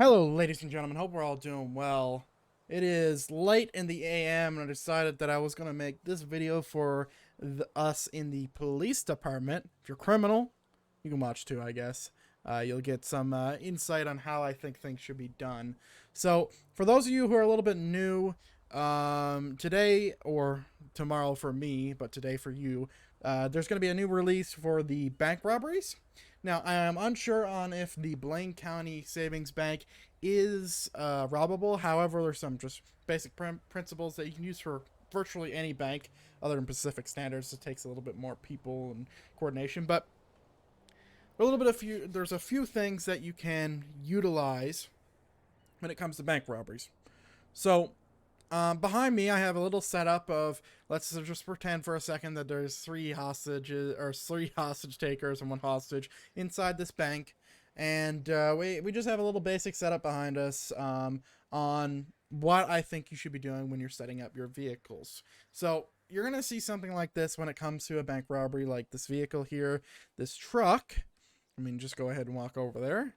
Hello, ladies and gentlemen. Hope we're all doing well. It is late in the AM, and I decided that I was going to make this video for us in the police department. If you're a criminal, you can watch too, I guess. You'll get some insight on how I think things should be done. So, for those of you who are a little bit new, today or tomorrow for me, but today for you, there's going to be a new release for the bank robberies. Now, I am unsure on if the Blaine County Savings Bank is robbable. However, there's some just basic principles that you can use for virtually any bank other than Pacific Standards. It takes a little bit more people and coordination, but there's a few things that you can utilize when it comes to bank robberies. So, behind me, I have a little setup of, let's just pretend for a second that there's three hostage takers and one hostage inside this bank. And we just have a little basic setup behind us on what I think you should be doing when you're setting up your vehicles. So you're going to see something like this when it comes to a bank robbery, like this vehicle here, this truck. I mean, just go ahead and walk over there.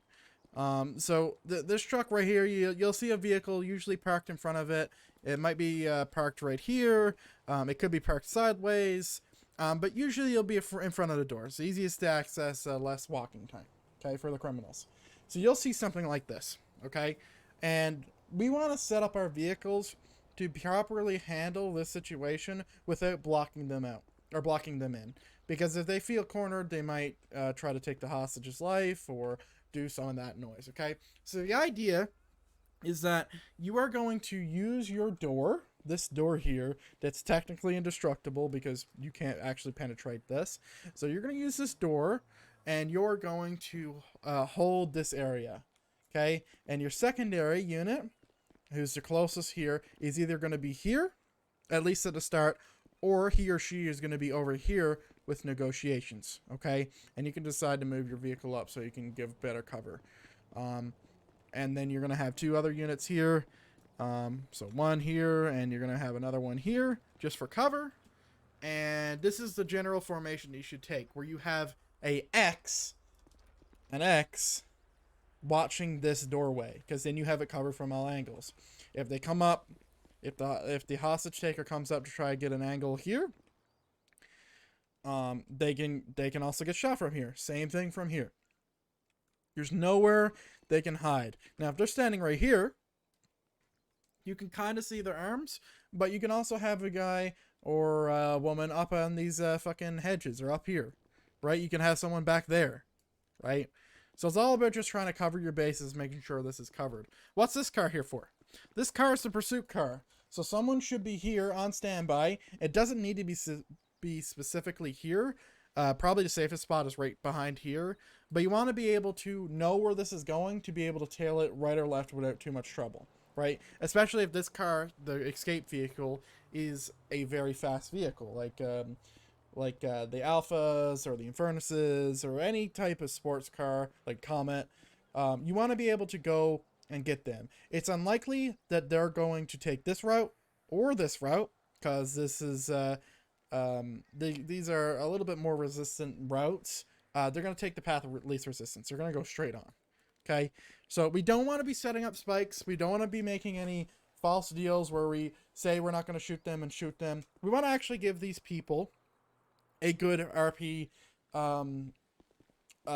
This truck right here, you'll see a vehicle usually parked in front of it. It might be parked right here. It could be parked sideways, but usually you'll be in front of the door. It's easiest to access, less walking time, okay, for the criminals. So you'll see something like this, okay? And we want to set up our vehicles to properly handle this situation without blocking them out or blocking them in. Because if they feel cornered, they might try to take the hostage's life or do some of that noise, okay? So the idea is that you are going to use your door, this door here, that's technically indestructible because you can't actually penetrate this. So you're going to use this door, and you're going to hold this area, okay? And your secondary unit, who's the closest here, is either going to be here, at least at the start, or he or she is going to be over here with negotiations, okay? And you can decide to move your vehicle up so you can give better cover. And then you're going to have two other units here. So one here, and you're going to have another one here just for cover. And this is the general formation you should take, where you have an X watching this doorway, because then you have it covered from all angles. If they come up, if the hostage taker comes up to try to get an angle here, they can also get shot from here. Same thing from here. There's nowhere they can hide. Now, if they're standing right here, you can kind of see their arms, but you can also have a guy or a woman up on these fucking hedges or up here, right? You can have someone back there, right? So it's all about just trying to cover your bases, making sure this is covered. What's this car here for? This car is the pursuit car. So someone should be here on standby. It doesn't need to be specifically here. Probably the safest spot is right behind here. But you want to be able to know where this is going to be able to tail it right or left without too much trouble, right? Especially if this car, the escape vehicle, is a very fast vehicle, like the Alphas or the Infernuses or any type of sports car like Comet. You want to be able to go and get them. It's unlikely that they're going to take this route or this route, because this is these are a little bit more resistant routes. They're going to take the path of least resistance. They're going to go straight on. Okay, so we don't want to be setting up spikes. We don't want to be making any false deals where we say we're not going to shoot them and shoot them. We want to actually give these people a good RP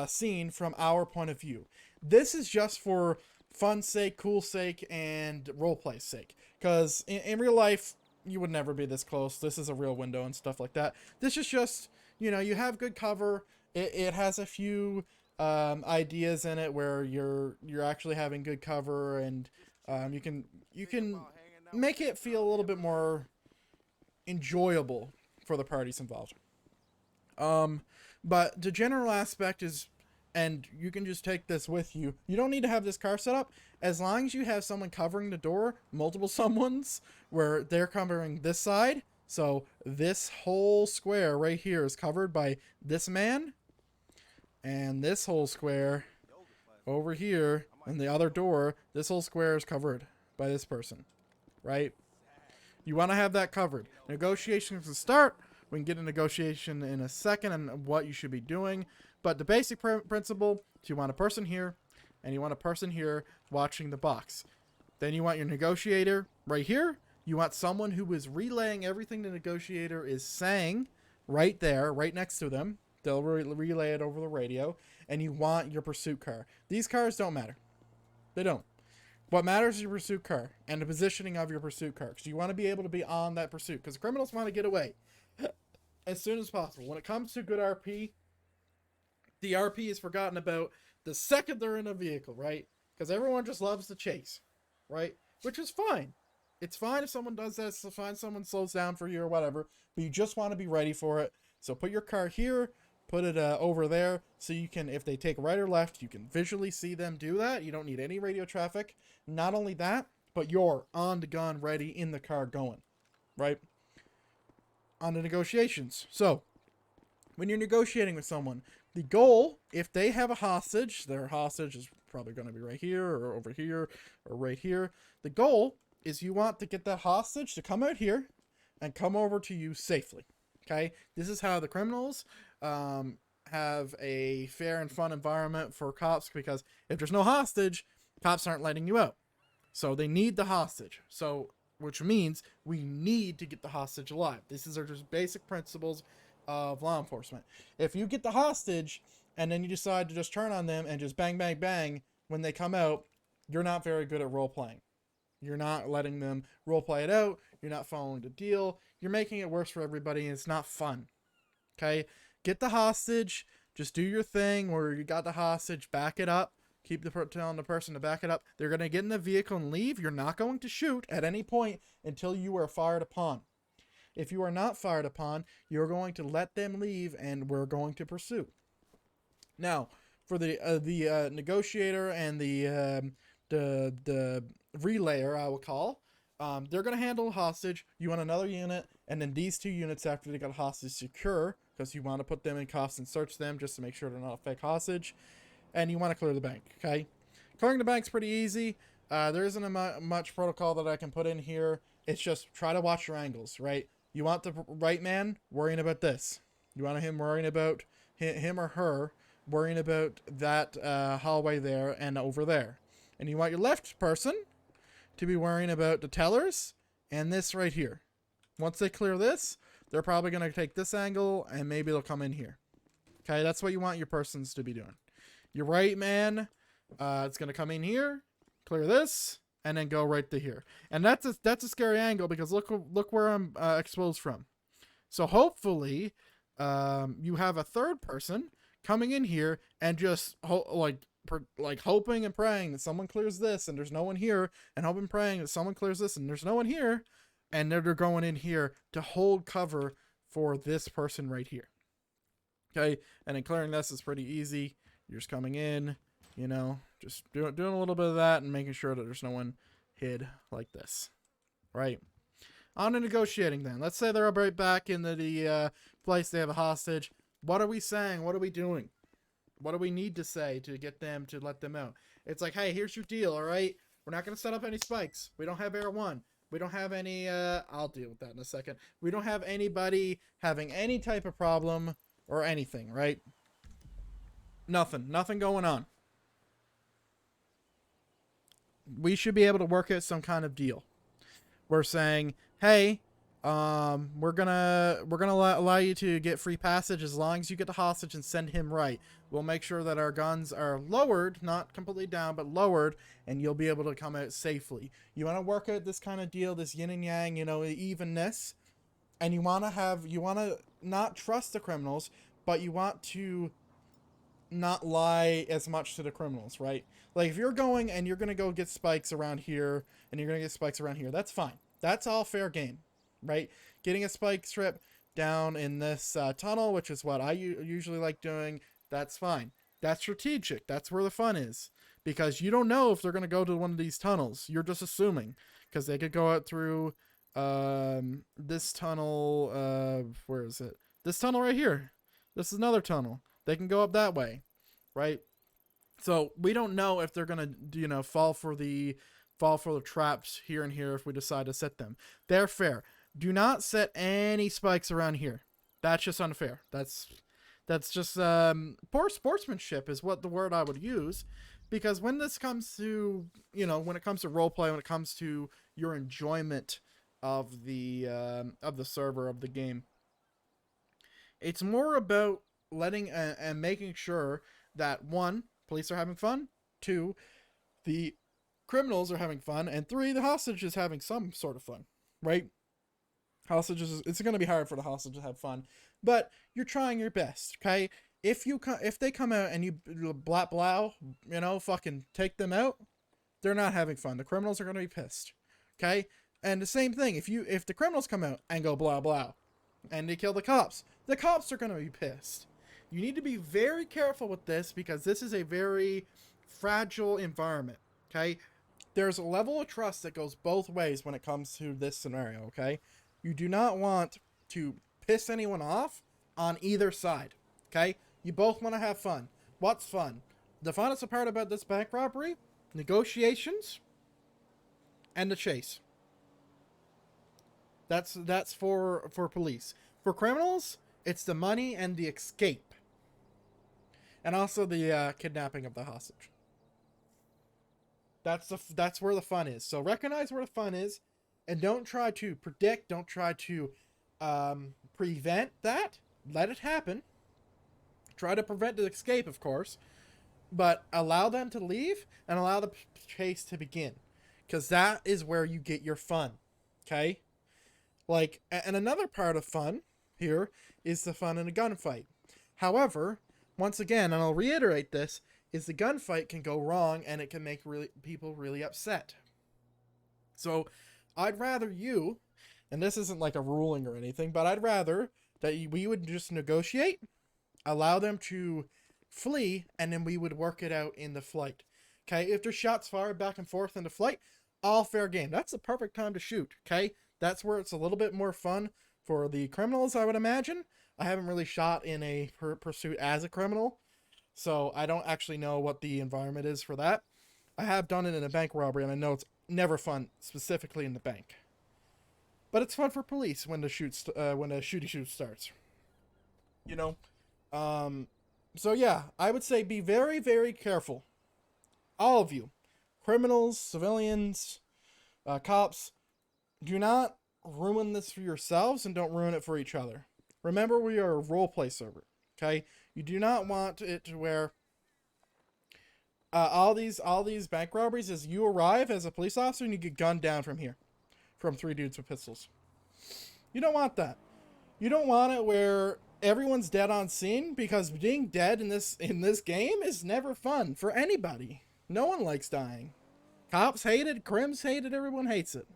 scene from our point of view. This is just for fun's sake, cool sake, and roleplay sake. Because in real life, you would never be this close. This is a real window and stuff like that. This is just, you know, you have good cover. It has a few ideas in it where you're actually having good cover, and you can make it feel a little bit more enjoyable for the parties involved. But the general aspect is, and you can just take this with you. You don't need to have this car set up. As long as you have someone covering the door, multiple someones, where they're covering this side. So this whole square right here is covered by this man. And this whole square over here, and the other door, this whole square is covered by this person. Right? You want to have that covered. Negotiations to start. We can get a negotiation in a second and what you should be doing. But the basic principle is you want a person here, and you want a person here watching the box. Then you want your negotiator right here. You want someone who is relaying everything the negotiator is saying right there, right next to them. They'll relay it over the radio. And you want your pursuit car. These cars don't matter. They don't. What matters is your pursuit car and the positioning of your pursuit car. Because you want to be able to be on that pursuit. Because criminals want to get away as soon as possible. When it comes to good RP, the RP is forgotten about the second they're in a vehicle, right? Because everyone just loves to chase, right? Which is fine. It's fine if someone does that. It's fine if someone slows down for you or whatever. But you just want to be ready for it. So put your car here. Put it over there so you can, if they take right or left, you can visually see them do that. You don't need any radio traffic. Not only that, but you're on the gun, ready, in the car going, right? On the negotiations. So, when you're negotiating with someone, the goal, if they have a hostage, their hostage is probably going to be right here or over here or right here. The goal is you want to get that hostage to come out here and come over to you safely. Okay? This is how the criminals have a fair and fun environment for cops, because if there's no hostage, cops aren't letting you out. So they need the hostage. So, which means we need to get the hostage alive. These are just basic principles of law enforcement. If you get the hostage and then you decide to just turn on them and just bang, bang, bang when they come out, you're not very good at role playing. You're not letting them role play it out. You're not following the deal. You're making it worse for everybody, and it's not fun. Okay? Get the hostage. Just do your thing where you got the hostage. Back it up. Keep telling the person to back it up. They're going to get in the vehicle and leave. You're not going to shoot at any point until you are fired upon. If you are not fired upon, you're going to let them leave, and we're going to pursue. Now, for the negotiator and the relayer, I will call, they're going to handle a hostage. You want another unit, and then these two units after they got a hostage secure, because you want to put them in cuffs and search them just to make sure they're not a fake hostage. And you want to clear the bank, okay? Clearing the bank's pretty easy. There isn't much protocol that I can put in here. It's just try to watch your angles, right? You want the right man worrying about this. You want him worrying about him or her worrying about that hallway there and over there. And you want your left person to be worrying about the tellers and this right here. Once they clear this, they're probably going to take this angle and maybe they'll come in here. Okay, that's what you want your persons to be doing. Your right man, it's going to come in here, clear this, and then go right to here. And that's a scary angle because look where I'm exposed from. So hopefully you have a third person coming in here and just hoping and praying that someone clears this and there's no one here, and hoping and praying that someone clears this and there's no one here, and they're going in here to hold cover for this person right here. Okay, and then clearing this is pretty easy. You're just coming in, you know, just doing a little bit of that and making sure that there's no one hid like this, right? On to negotiating then. Let's say they're right back in the place. They have a hostage. What are we saying? What are we doing? What do we need to say to get them to let them out? It's like, hey, here's your deal, all right? We're not going to set up any spikes. We don't have Air 1. We don't have any, I'll deal with that in a second. We don't have anybody having any type of problem or anything, right? Nothing going on. We should be able to work out some kind of deal. We're saying, hey, we're gonna allow you to get free passage as long as you get the hostage and send him right. We'll make sure that our guns are lowered, not completely down, but lowered, and you'll be able to come out safely. You want to work out this kind of deal, this yin and yang, you know, evenness, and you want to not trust the criminals, but you want to not lie as much to the criminals, right? Like if you're going and you're going to go get spikes around here and you're going to get spikes around here, that's fine. That's all fair game, right? Getting a spike strip down in this tunnel, which is what I usually like doing, that's fine. That's strategic. That's where the fun is, because you don't know if they're going to go to one of these tunnels. You're just assuming, because they could go out through this tunnel. Where is it? This tunnel right here. This is another tunnel. They can go up that way, right? So we don't know if they're gonna, you know, fall for the traps here and here if we decide to set them. They're fair. Do not set any spikes around here. That's just unfair. That's just poor sportsmanship is what the word I would use, Because when this comes to, when it comes to roleplay, when it comes to your enjoyment of the server, of the game, it's more about letting and making sure that, one, police are having fun, two, the criminals are having fun, and three, the hostage is having some sort of fun, right? Hostages, it's going to be hard for the hostage to have fun, but you're trying your best, okay? If they come out and you blow, fucking take them out, they're not having fun. The criminals are going to be pissed, okay? And the same thing, if the criminals come out and go blah blah, and they kill the cops are going to be pissed. You need to be very careful with this, because this is a very fragile environment, okay? There's a level of trust that goes both ways when it comes to this scenario, okay? You do not want to piss anyone off on either side, okay? You both want to have fun. What's fun? The funnest part about this bank robbery, negotiations, and the chase. That's for police. For criminals, it's the money and the escape. And also the kidnapping of the hostage. That's where the fun is. So recognize where the fun is, and don't try to predict, don't try to prevent that. Let it happen. Try to prevent the escape, of course, but allow them to leave and allow the chase to begin, because that is where you get your fun, okay? Like, and another part of fun here is the fun in a gunfight. However, once again, and I'll reiterate this, is the gunfight can go wrong and it can make people really upset. So I'd rather you, and this isn't like a ruling or anything, but I'd rather that we would just negotiate, allow them to flee, and then we would work it out in the flight. Okay, if there's shots fired back and forth in the flight, all fair game. That's the perfect time to shoot, okay? That's where it's a little bit more fun for the criminals, I would imagine. I haven't really shot in a pursuit as a criminal, so I don't actually know what the environment is for that. I have done it in a bank robbery, and I know it's never fun, specifically in the bank. But it's fun for police when the shooty shoot starts. So yeah, I would say be very, very careful. All of you. Criminals, civilians, cops. Do not ruin this for yourselves, and don't ruin it for each other. Remember, we are a roleplay server, okay? You do not want it to where all these bank robberies is you arrive as a police officer and you get gunned down from here. From 3 dudes with pistols. You don't want that. You don't want it where everyone's dead on scene, because being dead in this game is never fun for anybody. No one likes dying. Cops hate it, crims hate it, everyone hates it.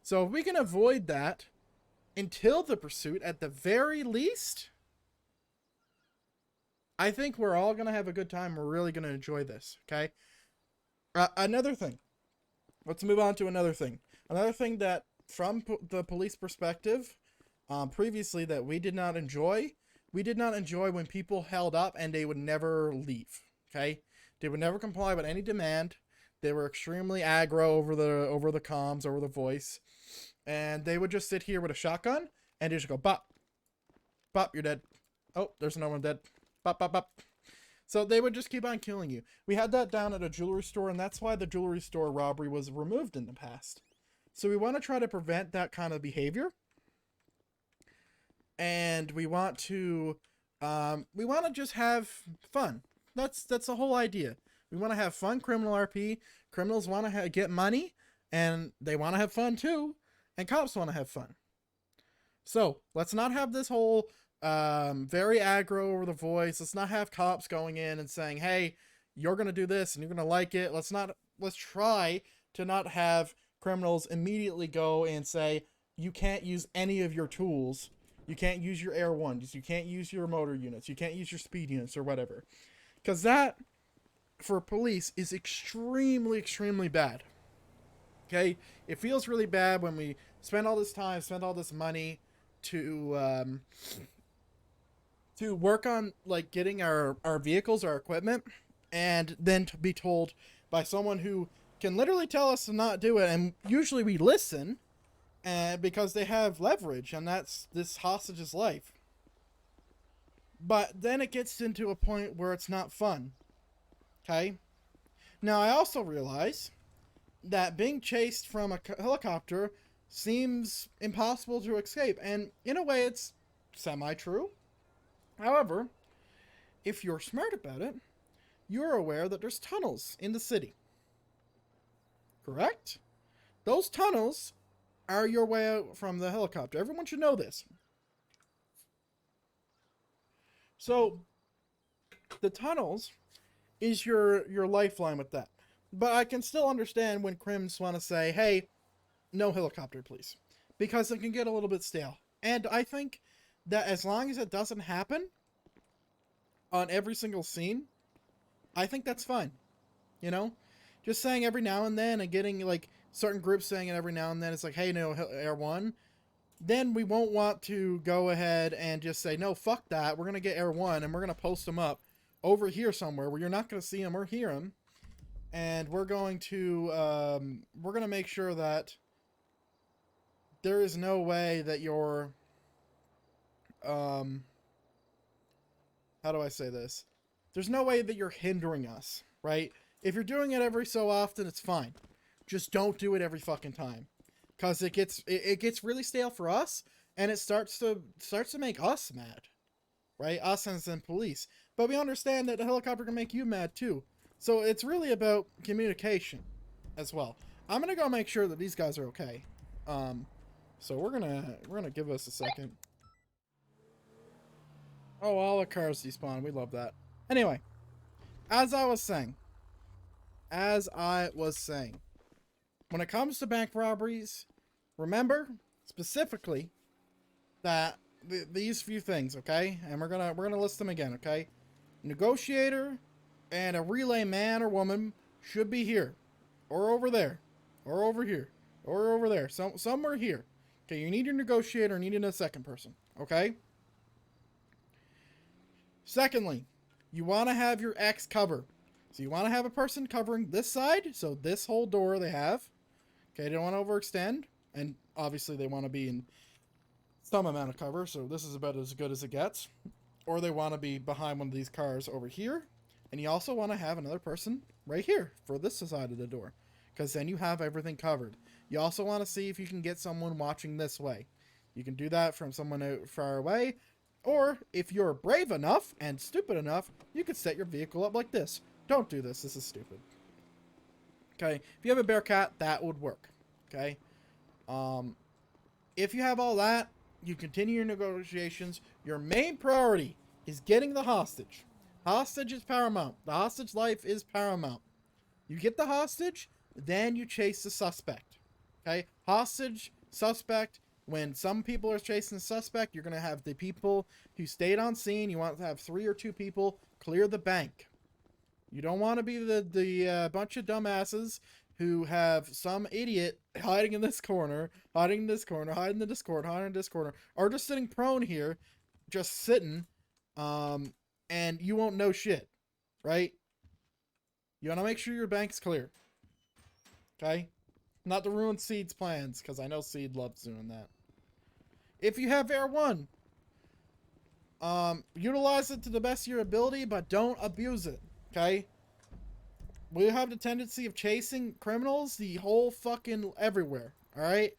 So if we can avoid that until the pursuit, at the very least, I think we're all going to have a good time. We're really going to enjoy this, okay? Another thing. Let's move on to another thing. Another thing that, from the police perspective, previously, that we did not enjoy when people held up and they would never leave, okay? They would never comply with any demand. They were extremely aggro over the comms, over the voice. And they would just sit here with a shotgun and they just go, bop. Bop, you're dead. Oh, there's no one dead. Bop, bop, bop. So they would just keep on killing you. We had that down at a jewelry store, and that's why the jewelry store robbery was removed in the past. So we want to try to prevent that kind of behavior. And we want to just have fun. That's the whole idea. We want to have fun criminal RP. Criminals want to get money, and they want to have fun too. And cops want to have fun. So let's not have this whole very aggro over the voice. Let's not have cops going in and saying, hey, you're going to do this and you're going to like it. Let's try to not have criminals immediately go and say, you can't use any of your tools. You can't use your Air 1s. You can't use your motor units. You can't use your speed units or whatever. Because that, for police, is extremely, extremely bad. Okay? It feels really bad when we spend all this time, spend all this money to work on, like, getting our vehicles, our equipment, and then to be told by someone who can literally tell us to not do it, and usually we listen, because they have leverage, and that's this hostage's life. But then it gets into a point where it's not fun. Okay? Now, I also realize that being chased from a helicopter seems impossible to escape, and in a way, it's semi true. However, if you're smart about it, you're aware that there's tunnels in the city. Correct? Those tunnels are your way out from the helicopter. Everyone should know this. So, the tunnels is your lifeline with that. But I can still understand when crims want to say, hey, no helicopter, please. Because it can get a little bit stale. And I think that as long as it doesn't happen on every single scene, I think that's fine. You know? Just saying every now and then and getting, like, certain groups saying it every now and then, it's like, hey, no, Air 1. Then we won't want to go ahead and just say, no, fuck that. We're going to get Air 1 and we're going to post them up over here somewhere where you're not going to see them or hear them. And we're going to make sure that there is no way that you're, how do I say this? There's no way that you're hindering us, right? If you're doing it every so often, it's fine. Just don't do it every fucking time. Because it gets really stale for us, and it starts to make us mad, right? Us as in police. But we understand that the helicopter can make you mad too. So it's really about communication as well. I'm gonna go make sure that these guys are okay. So we're gonna give us a second. Oh, all the cars despawn. We love that. Anyway, as I was saying, when it comes to bank robberies, remember specifically that these few things, okay? And we're gonna list them again, okay? Negotiator and a relay man or woman should be here, or over there, or over here, or over there, somewhere here. Okay, you need your negotiator, and you need a second person, okay? Secondly, you want to have your X cover. So you want to have a person covering this side, so this whole door they have. Okay, they don't want to overextend, and obviously they want to be in some amount of cover, so this is about as good as it gets. Or they want to be behind one of these cars over here, and you also want to have another person right here for this side of the door, because then you have everything covered. You also want to see if you can get someone watching this way. You can do that from someone out far away, or if you're brave enough and stupid enough, you could set your vehicle up like this. Don't do this. This is stupid. Okay, if you have a Bearcat, that would work. Okay, if you have all that, you continue your negotiations. Your main priority is getting the hostage. Hostage is paramount. The hostage life is paramount. You get the hostage, then you chase the suspect. Okay, hostage, suspect. When some people are chasing the suspect, you're going to have the people who stayed on scene. You want to have 3 or 2 people clear the bank. You don't want to be the bunch of dumbasses who have some idiot hiding in this corner, hiding in this corner, hiding in this corner, hiding in this corner, or just sitting prone here, just sitting, and you won't know shit, right? You want to make sure your bank's clear. Okay? Not to ruin Seed's plans, because I know Seed loves doing that. If you have Air 1, utilize it to the best of your ability, but don't abuse it. Okay? We have the tendency of chasing criminals the whole fucking everywhere. Alright?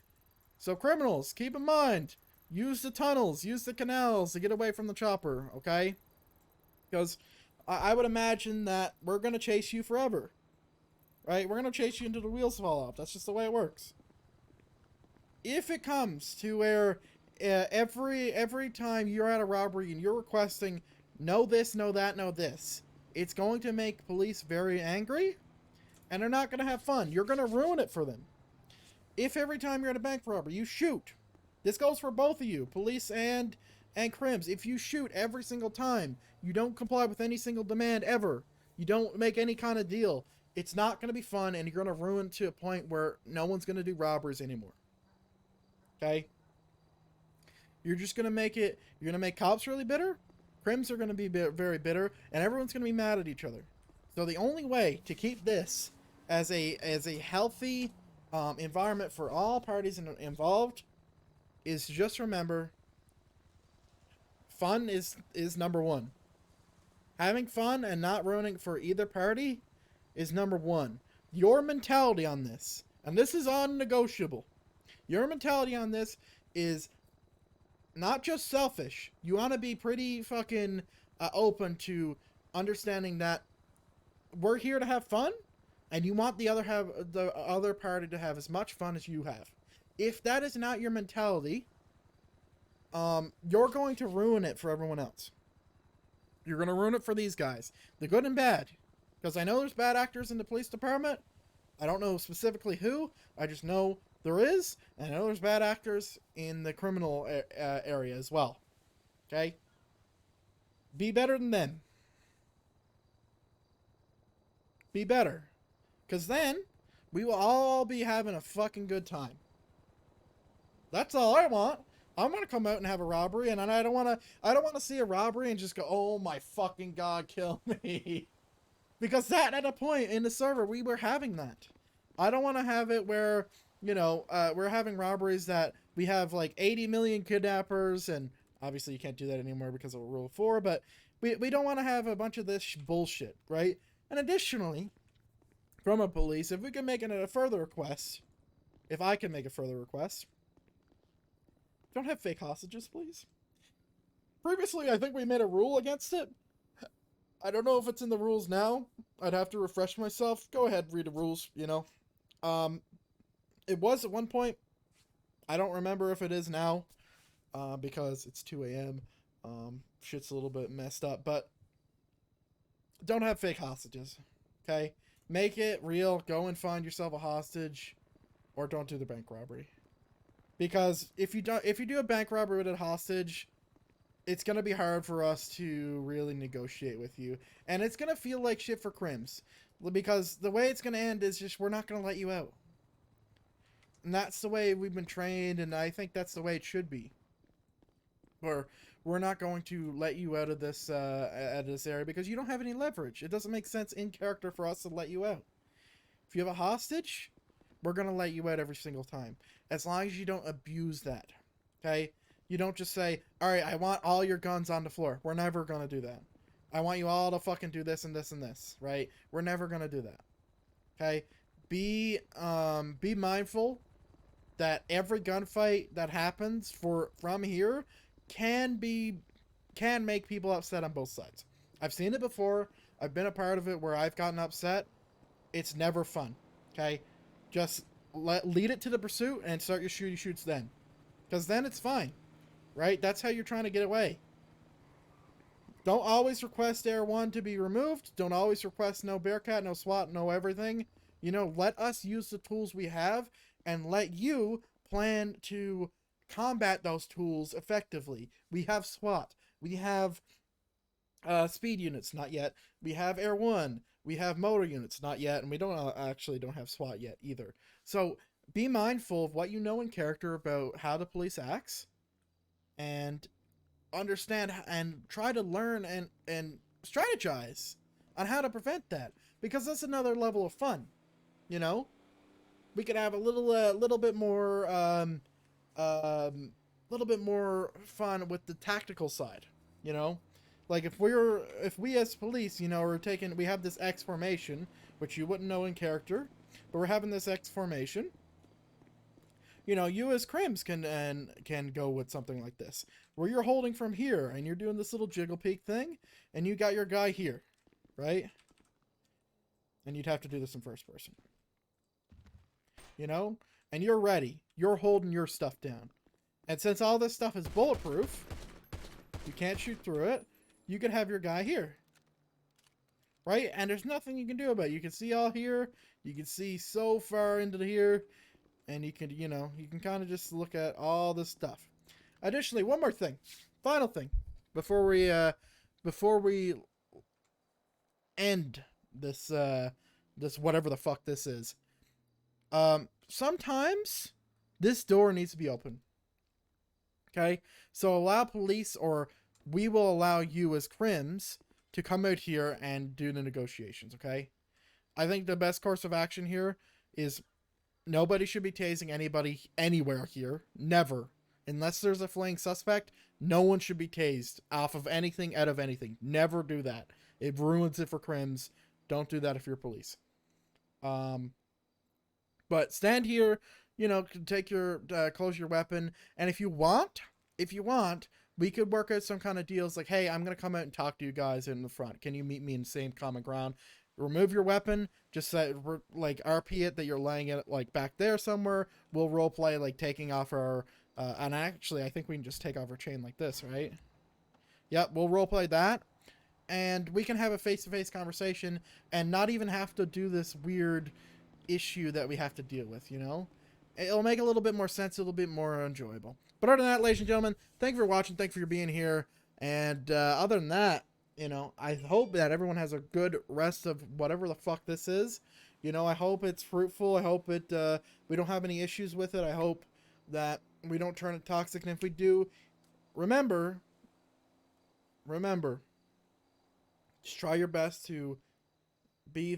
So criminals, keep in mind, use the tunnels, use the canals to get away from the chopper. Okay? Because I would imagine that we're going to chase you forever. Right? We're going to chase you until the wheels fall off. That's just the way it works. If it comes to where every time you're at a robbery and you're requesting know this, know that, know this, it's going to make police very angry, and they're not going to have fun. You're going to ruin it for them. If every time you're at a bank robbery, you shoot. This goes for both of you, police and crims. If you shoot every single time, you don't comply with any single demand ever, you don't make any kind of deal, it's not going to be fun, and you're going to ruin to a point where no one's going to do robberies anymore. Okay? You're just going to make it, you're going to make cops really bitter, crims are going to be very bitter, and everyone's going to be mad at each other. So the only way to keep this as a healthy environment for all parties involved is to just remember, fun is number one. Having fun and not ruining for either party is number one. Your mentality on this, and this is unnegotiable, your mentality on this is not just selfish. You want to be pretty fucking open to understanding that we're here to have fun, and you want the other party to have as much fun as you have. If that is not your mentality, you're going to ruin it for everyone else. You're going to ruin it for these guys, the good and bad. Because I know there's bad actors in the police department. I don't know specifically who. I just know there is. And I know there's bad actors in the criminal area as well. Okay? Be better than them. Be better. Because then, we will all be having a fucking good time. That's all I want. I'm gonna come out and have a robbery, and I don't want to see a robbery and just go, oh my fucking god, kill me. Because that, at a point in the server, we were having that. I don't want to have it where, you know, we're having robberies that we have like 80 million kidnappers, and obviously you can't do that anymore because of Rule 4, but we don't want to have a bunch of this bullshit, right? And additionally, from a police, if we can make it a further request, if I can make a further request, don't have fake hostages, please. Previously, I think we made a rule against it. I don't know if it's in the rules now. I'd have to refresh myself. Go ahead, read the rules, you know. It was at one point. I don't remember if it is now, because it's 2 a.m. Shit's a little bit messed up, but don't have fake hostages, okay? Make it real. Go and find yourself a hostage, or don't do the bank robbery. Because if you do a bank robbery with a hostage, it's going to be hard for us to really negotiate with you. And it's going to feel like shit for crims. Because the way it's going to end is just, we're not going to let you out. And that's the way we've been trained, and I think that's the way it should be. Or we're not going to let you out of this area because you don't have any leverage. It doesn't make sense in character for us to let you out. If you have a hostage, we're going to let you out every single time. As long as you don't abuse that. Okay? You don't just say, alright, I want all your guns on the floor. We're never going to do that. I want you all to fucking do this and this and this. Right? We're never going to do that. Okay? Be mindful that every gunfight that happens from here can make people upset on both sides. I've seen it before. I've been a part of it where I've gotten upset. It's never fun. Okay? Just lead it to the pursuit and start your shoots then. Because then it's fine. Right? That's how you're trying to get away. Don't always request Air 1 to be removed. Don't always request no Bearcat, no SWAT, no everything. You know, let us use the tools we have and let you plan to combat those tools effectively. We have SWAT. We have speed units, not yet. We have Air 1. We have motor units, not yet. And we don't have SWAT yet either. So be mindful of what you know in character about how the police acts. And understand and try to learn and strategize on how to prevent that. Because that's another level of fun. You know? We could have a little bit more fun with the tactical side, you know? Like if we as police, you know, we have this X formation, which you wouldn't know in character, but we're having this X formation. You know, you as crims can go with something like this, where you're holding from here and you're doing this little jiggle peek thing, and you got your guy here, right? And you'd have to do this in first person. You know? And you're ready. You're holding your stuff down. And since all this stuff is bulletproof, you can't shoot through it, you can have your guy here. Right? And there's nothing you can do about it. You can see all here. You can see so far into here. And you can, you know, you can kind of just look at all this stuff. Additionally, one more thing. Final thing. Before we end this whatever the fuck this is. Sometimes this door needs to be open. Okay? So allow police, or we will allow you as crims to come out here and do the negotiations, okay? I think the best course of action here is nobody should be tasing anybody anywhere here. Never. Unless there's a fleeing suspect, No one should be tased off of anything, out of anything. Never do that. It ruins it for crims. Don't do that if you're police. But stand here, take your close your weapon, and if you want, we could work out some kind of deals. Like, hey, I'm gonna come out and talk to you guys in the front. Can you meet me in the same common ground? Remove your weapon. Just say, like, RP it that you're laying it like back there somewhere. We'll roleplay like taking off our. And actually, I think we can just take off our chain like this, right? Yep, we'll roleplay that, and we can have a face-to-face conversation, and not even have to do this weird issue that we have to deal with. It'll make a little bit more sense, a little bit more enjoyable. But other than that, ladies and gentlemen, thank you for watching, thank you for being here, and other than that, I hope that everyone has a good rest of whatever the fuck this is. I hope it's fruitful. I hope it we don't have any issues with it. I hope that we don't turn it toxic, and if we do, remember, just try your best to be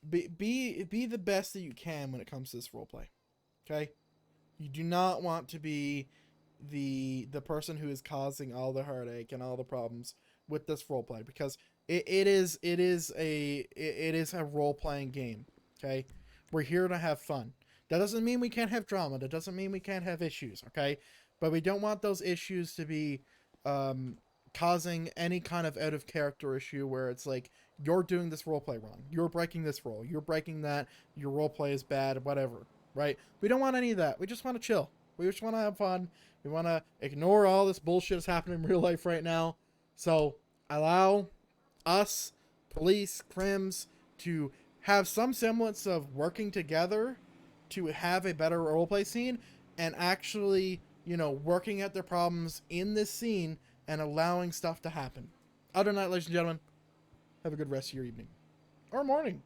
the best that you can when it comes to this roleplay. Okay? You do not want to be the person who is causing all the heartache and all the problems with this roleplay, because it is a role-playing game. Okay? We're here to have fun. That doesn't mean we can't have drama. That doesn't mean we can't have issues. Okay? But we don't want those issues to be causing any kind of out of character issue where it's like, you're doing this roleplay wrong, you're breaking this role, you're breaking that, your roleplay is bad, whatever, right? We don't want any of that. We just want to chill. We just want to have fun. We want to ignore all this bullshit that's happening in real life right now. So allow us, police, crims, to have some semblance of working together to have a better roleplay scene, and actually, working at their problems in this scene and allowing stuff to happen. Other than that, ladies and gentlemen, have a good rest of your evening. Or morning.